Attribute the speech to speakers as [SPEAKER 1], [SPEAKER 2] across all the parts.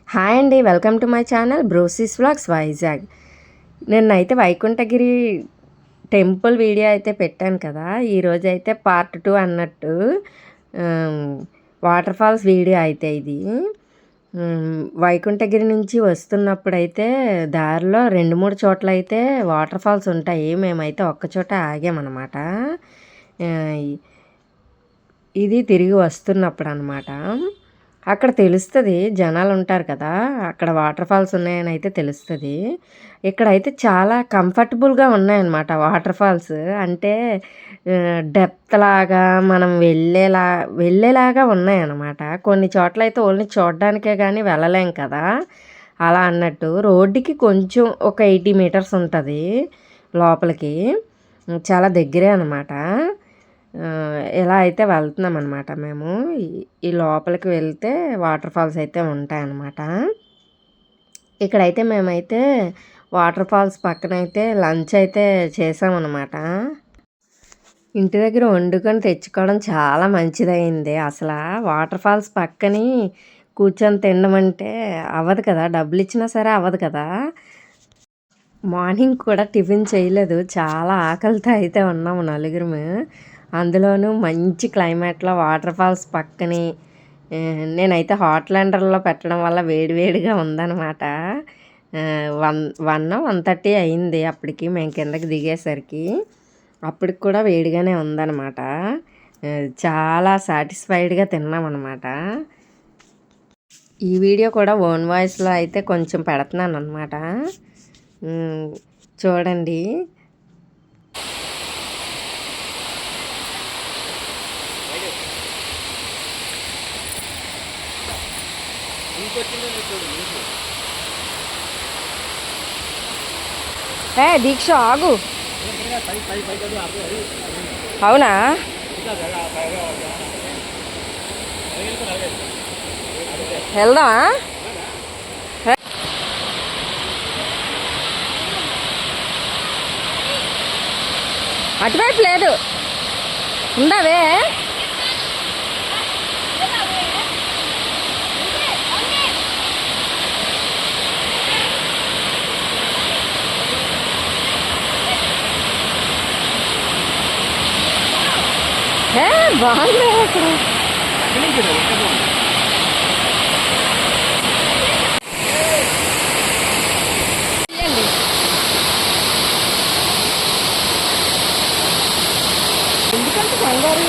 [SPEAKER 1] Hi అండి, welcome to my channel బ్రోసిస్ vlogs Vizag. నిన్నైతే వైకుంఠగిరి temple video అయితే పెట్టాను కదా. ఈరోజు అయితే పార్ట్ 2 అన్నట్టు వాటర్ ఫాల్స్ వీడియో అయితే ఇది. వైకుంఠగిరి నుంచి వస్తున్నప్పుడైతే దారిలో 2-3 చోట్ల అయితే వాటర్ ఫాల్స్ ఉంటాయి. మేమైతే ఒక్కచోట ఆగామన్నమాట. ఇది తిరిగి వస్తున్నప్పుడు అనమాట. అక్కడ తెలుస్తుంది, జనాలు ఉంటారు కదా, అక్కడ వాటర్ ఫాల్స్ ఉన్నాయని అయితే తెలుస్తుంది. ఇక్కడైతే చాలా కంఫర్టబుల్గా ఉన్నాయన్నమాట వాటర్ ఫాల్స్. అంటే డెప్త్ లాగా మనం వెళ్ళేలాగా ఉన్నాయన్నమాట. కొన్ని చోట్ల అయితే ఓన్లీ చూడడానికే కానీ వెళ్ళలేం కదా, అలా అన్నట్టు. రోడ్డుకి కొంచెం ఒక 80 మీటర్స్ ఉంటుంది లోపలికి, చాలా దగ్గరే అనమాట. ఇలా అయితే వెళ్తున్నాం అనమాట మేము. ఈ లోపలికి వెళ్తే వాటర్ ఫాల్స్ అయితే ఉంటాయన్నమాట. ఇక్కడైతే మేమైతే వాటర్ ఫాల్స్ పక్కన అయితే లంచ్ అయితే చేసామన్నమాట. ఇంటి దగ్గర వండుకొని తెచ్చుకోవడం చాలా మంచిదైంది. అసలు వాటర్ ఫాల్స్ పక్కని కూర్చొని తినడం అంటే అవ్వదు కదా, డబ్బులు ఇచ్చినా సరే అవ్వదు కదా. మార్నింగ్ కూడా టిఫిన్ చేయలేదు, చాలా ఆకలితో అయితే ఉన్నాము నలుగురము. అందులోనూ మంచి క్లైమేట్లో వాటర్ ఫాల్స్ పక్కని. నేనైతే హాట్ ల్యాండర్లో పెట్టడం వల్ల వేడివేడిగా ఉందన్నమాట. 1:30 అయింది అప్పటికి మేము కిందకి దిగేసరికి. అప్పటికి కూడా వేడిగానే ఉందన్నమాట. చాలా సాటిస్ఫైడ్గా తిన్నామన్నమాట. ఈ వీడియో కూడా ఓన్ వాయిస్లో అయితే కొంచెం పెడుతున్నాను అనమాట, చూడండి. దీక్ష ఆగు. అవునా, వెళ్దామా? అటువైపు లేదు, ఉండవే. బాగుంది అక్కడ. ఎందుకంటే కంగారు.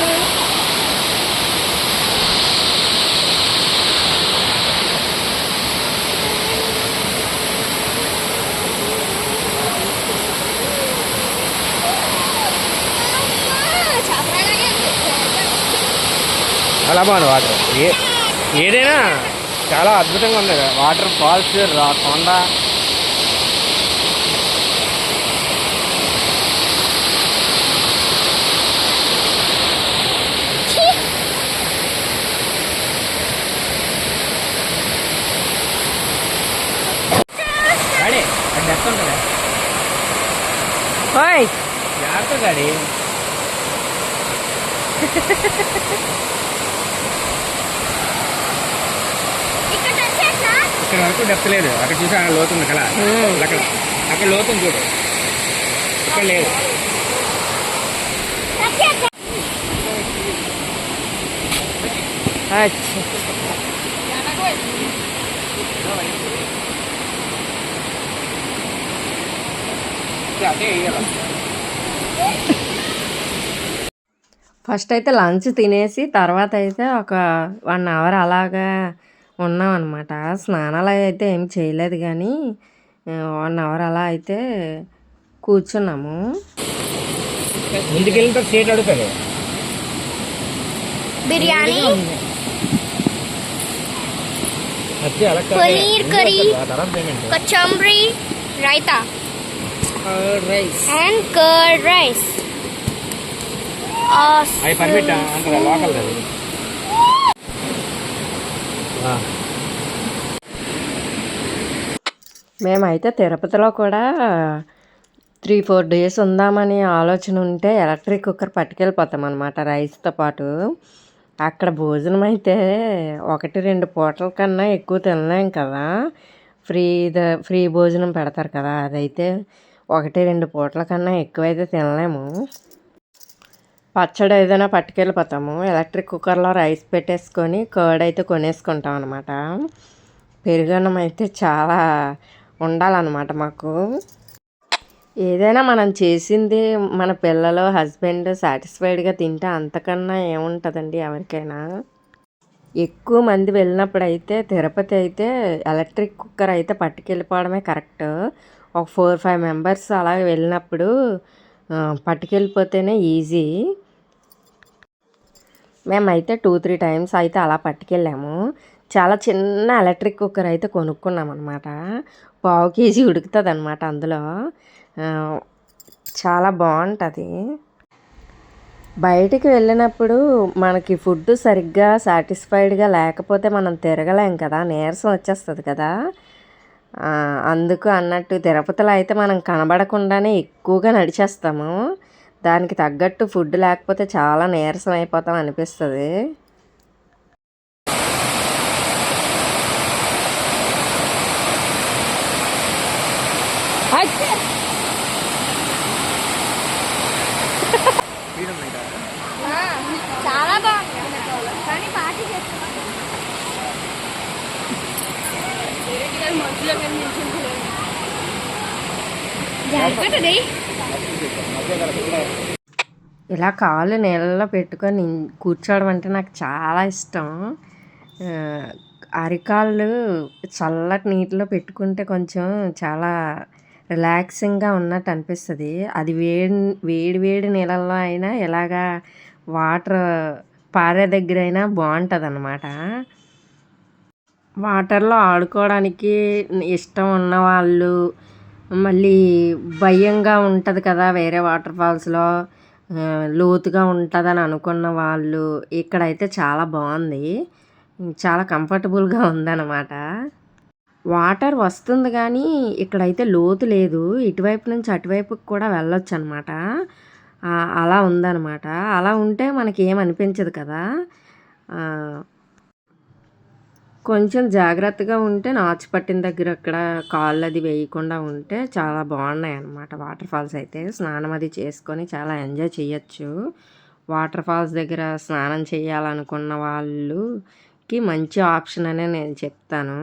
[SPEAKER 2] చాలా బాగుంది వాటర్. ఏదైనా చాలా అద్భుతంగా ఉంది. వాటర్ ఫాల్స్, కొండ. గాడి అది ఎత్తుంది కదా, జాగ్రత్త గాడి. ఇక్కడ వరకు డెప్త్ లేదు. అక్కడ చూసి అక్కడ లోతుంది కదా, అక్కడ లోతుంది చూడు, ఇక్కడ లేదు.
[SPEAKER 1] ఫస్ట్ అయితే లంచ్ తినేసి తర్వాత అయితే ఒక 1 అవర్ అలాగా ఉన్నామన్నమాట. స్నానాలు అయితే ఏం చేయలేదు కానీ 1 అవర్ అలా అయితే కూర్చున్నాము.
[SPEAKER 2] ముందుకెళ్ళిన సీట్ అడుగుతారు.
[SPEAKER 3] బిర్యానీ, పనీర్ కర్రీ, కచంబరి, raita and curd rice.
[SPEAKER 2] Permit అంటారా లోకల్?
[SPEAKER 1] మేమైతే తిరుపతిలో కూడా 3-4 డేస్ ఉందామని ఆలోచన ఉంటే ఎలక్ట్రిక్ కుక్కర్ పట్టుకెళ్ళిపోతాం అనమాట రైస్తో పాటు. అక్కడ భోజనం అయితే 1-2 పూటల కన్నా ఎక్కువ తినలేం కదా. ఫ్రీ భోజనం పెడతారు కదా, అదైతే 1-2 పూటల కన్నా ఎక్కువైతే తినలేము. పచ్చడి ఏదైనా పట్టుకెళ్ళిపోతాము. ఎలక్ట్రిక్ కుక్కర్లో రైస్ పెట్టేసుకొని కర్డ్ అయితే కొనేసుకుంటాం అనమాట. పెరుగన్నం అయితే చాలా ఉండాలన్నమాట మాకు. ఏదైనా మనం చేసింది మన పిల్లలు హస్బెండ్ సాటిస్ఫైడ్గా తింటే అంతకన్నా ఏముంటుందండి ఎవరికైనా. ఎక్కువ మంది వెళ్ళినప్పుడు అయితే తిరుపతి అయితే ఎలక్ట్రిక్ కుక్కర్ అయితే పట్టుకెళ్ళిపోవడమే కరెక్ట్. ఒక 4-5 మెంబర్స్ అలా వెళ్ళినప్పుడు పట్టుకెళ్ళిపోతేనే ఈజీ. మేమైతే 2-3 టైమ్స్ అయితే అలా పట్టుకెళ్ళాము. చాలా చిన్న ఎలక్ట్రిక్ కుక్కర్ అయితే కొనుక్కున్నాం అనమాట. 1/2 కేజీ ఉడుకుతుంది అనమాట అందులో. చాలా బాగుంటుంది. బయటికి వెళ్ళినప్పుడు మనకి ఫుడ్ సరిగ్గా సాటిస్ఫైడ్గా లేకపోతే మనం తిరగలేం కదా, నీరసం వచ్చేస్తుంది కదా. అందుకు అన్నట్టు తిరుపతిలో అయితే మనం కనబడకుండానే ఎక్కువగా నడిచేస్తాము. దానికి తగ్గట్టు ఫుడ్ లేకపోతే చాలా నీరసం అయిపోతాం అనిపిస్తుంది.
[SPEAKER 3] చాలా బాగుంది కానీ పార్టీ చేస్తాం.
[SPEAKER 1] ఇలా కాళ్ళు నీళ్ళలో పెట్టుకొని కూర్చోవడం అంటే నాకు చాలా ఇష్టం. అరికాళ్ళు చల్లటి నీటిలో పెట్టుకుంటే కొంచెం చాలా రిలాక్సింగ్గా ఉన్నట్టు అనిపిస్తుంది. అది వేడి వేడి నీళ్ళల్లో అయినా ఇలాగా వాటర్ పారే దగ్గర అయినా బాగుంటుంది అన్నమాట. వాటర్లో ఆడుకోవడానికి ఇష్టం ఉన్నవాళ్ళు, మళ్ళీ భయంగా ఉంటుంది కదా వేరే వాటర్ ఫాల్స్లో, లోతుగా ఉంటుందని అనుకున్న వాళ్ళు ఇక్కడైతే చాలా బాగుంది. చాలా కంఫర్టబుల్గా ఉందన్నమాట. వాటర్ వస్తుంది కానీ ఇక్కడైతే లోతు లేదు. ఇటువైపు నుంచి అటువైపుకి కూడా వెళ్ళొచ్చు అనమాట. అలా ఉందన్నమాట. అలా ఉంటే మనకి ఏమనిపించదు కదా. కొంచెం జాగ్రత్తగా ఉంటే నాచు పట్టిన దగ్గర అక్కడ కాళ్ళు అది వేయకుండా ఉంటే చాలా బాగున్నాయి అన్నమాట. వాటర్ ఫాల్స్ అయితే స్నానం అది చేసుకొని చాలా ఎంజాయ్ చేయొచ్చు. వాటర్ ఫాల్స్ దగ్గర స్నానం చేయాలనుకున్న వాళ్ళకి మంచి ఆప్షన్ అనే నేను చెప్తాను.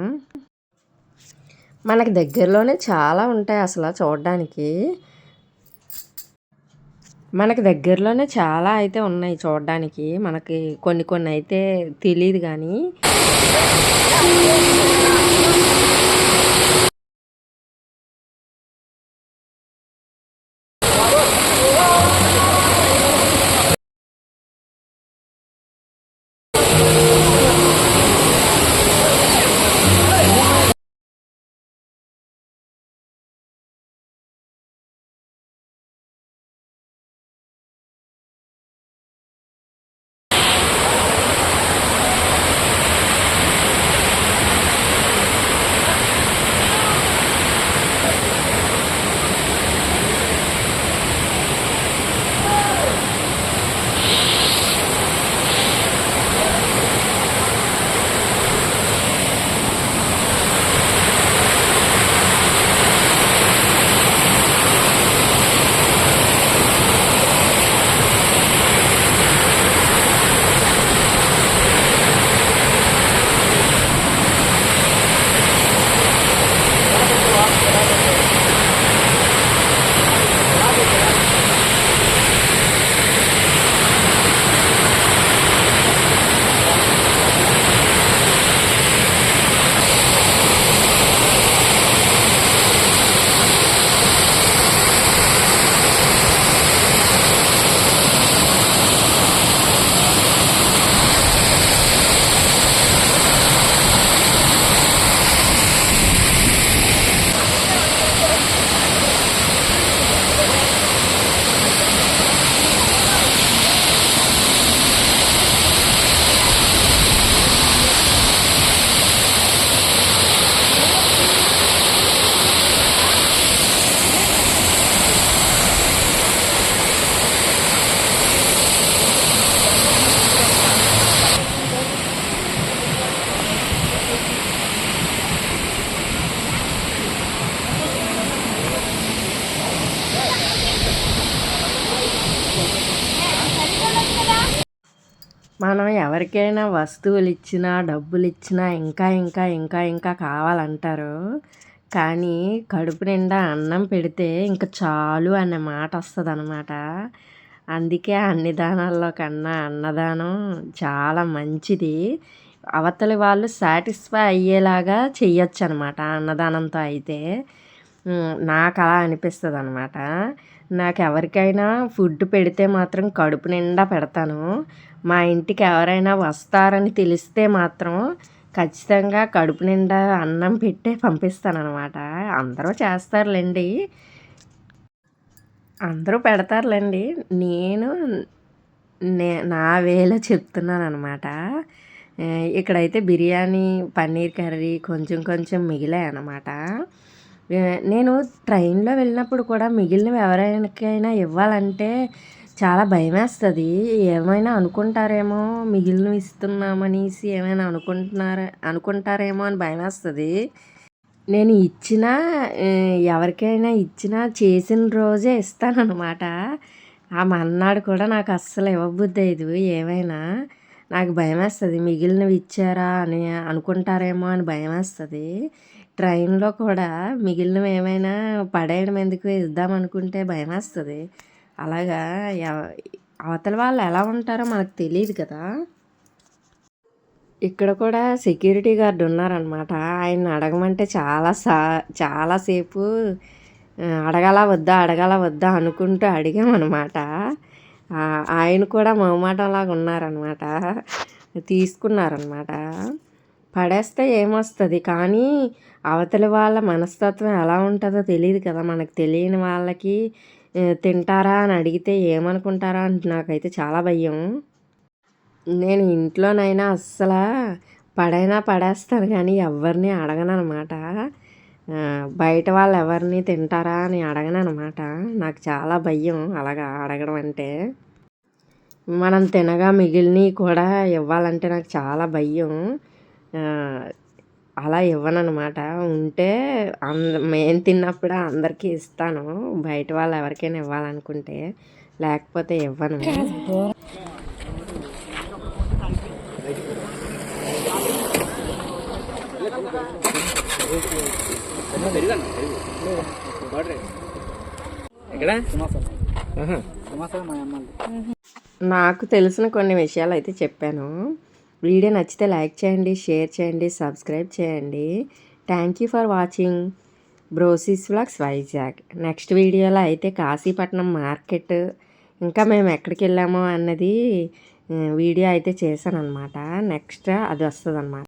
[SPEAKER 1] మనకి దగ్గరలోనే చాలా ఉంటాయి అసలు చూడడానికి. మనకి దగ్గరలోనే చాలా అయితే ఉన్నాయి చూడడానికి. మనకి కొన్ని కొన్ని అయితే తెలియదు కానీ ఎవరికైనా వస్తువులు ఇచ్చినా డబ్బులు ఇచ్చినా ఇంకా ఇంకా ఇంకా ఇంకా కావాలంటారు. కానీ కడుపు నిండా అన్నం పెడితే ఇంక చాలు అనే మాట వస్తుందన్నమాట. అందుకే అన్ని దానాల్లో కన్నా అన్నదానం చాలా మంచిది. అవతలి వాళ్ళు సాటిస్ఫై అయ్యేలాగా చెయ్యొచ్చు అనమాట అన్నదానంతో అయితే. నాకు అలా అనిపిస్తుంది అనమాట. నాకు ఎవరికైనా ఫుడ్ పెడితే మాత్రం కడుపు నిండా పెడతాను. మా ఇంటికి ఎవరైనా వస్తారని తెలిస్తే మాత్రం ఖచ్చితంగా కడుపు నిండా అన్నం పెట్టే పంపిస్తానన్నమాట. అందరూ చేస్తారులేండి. అందరూ పెడతారులేండి. నేను నా వేలో చెప్తున్నాననమాట. ఇక్కడైతే బిర్యానీ, పన్నీర్ కర్రీ కొంచెం కొంచెం మిగిలాయన్నమాట. నేను ట్రైన్‌లో వెళ్ళినప్పుడు కూడా మిగిలినవి ఎవరికైనా ఇవ్వాలంటే చాలా భయమేస్తది. ఏమైనా అనుకుంటారేమో మిగిలినవి ఇస్తున్నామనేసి ఏమైనా అనుకుంటారేమో అని భయమేస్తది. నేను ఇచ్చినా ఎవరికైనా ఇచ్చినా చేసిన రోజే ఇస్తాననమాట. ఆ మర్నాడు కూడా నాకు అస్సలు ఇవ్వబుద్దయ్యదు ఏమైనా. నాకు భయమేస్తది మిగిలినవి ఇచ్చారా అని అనుకుంటారేమో అని భయమేస్తది. ట్రైన్‌లో కూడా మిగిలినవి ఏమైనా పడేయడం ఎందుకు ఇద్దామనుకుంటే భయమేస్తది. అలాగా అవతల వాళ్ళు ఎలా ఉంటారో మనకు తెలీదు కదా! ఇక్కడ కూడా సెక్యూరిటీ గార్డ్ ఉన్నారనమాట. ఆయన్ని అడగమంటే చాలాసేపు అడగాలా వద్దా అనుకుంటూ అడిగామనమాట. ఆయన కూడా మొహమాటంలాగా ఉన్నారనమాట. తీసుకున్నారనమాట. పడేస్తే ఏమొస్తుంది, కానీ అవతలి వాళ్ళ మనస్తత్వం ఎలా ఉంటుందో తెలీదు కదా! మనకు తెలియని వాళ్ళకి తింటారా అని అడిగితే ఏమనుకుంటారా అని నాకైతే చాలా భయం. నేను ఇంట్లోనైనా పడేస్తాను కానీ ఎవరిని అడగననమాట. బయట వాళ్ళు ఎవరిని తింటారా అని అడగననమాట. నాకు చాలా భయం అలాగా అడగడం అంటే. మనం తినగా మిగిలినవి కూడా ఇవ్వాలంటే నాకు చాలా భయం. అలా ఇవ్వననమాట. ఉంటే మేము తిన్నప్పుడే అందరికీ ఇస్తాను. బయట వాళ్ళు ఎవరికైనా ఇవ్వాలనుకుంటే. లేకపోతే ఇవ్వను. నాకు తెలిసిన కొన్ని విషయాలు అయితే చెప్పాను. వీడియో నచ్చితే లైక్ చేయండి, షేర్ చేయండి, సబ్స్క్రైబ్ చేయండి. Thank you for watching బ్రోసిస్ vlogs Vizag. Next వీడియోలో అయితే కాశీపట్నం మార్కెట్, ఇంకా మేము ఎక్కడికి వెళ్ళామో అన్నది వీడియో అయితే చేశాను అనమాట. నెక్స్ట్ అది వస్తుంది అనమాట.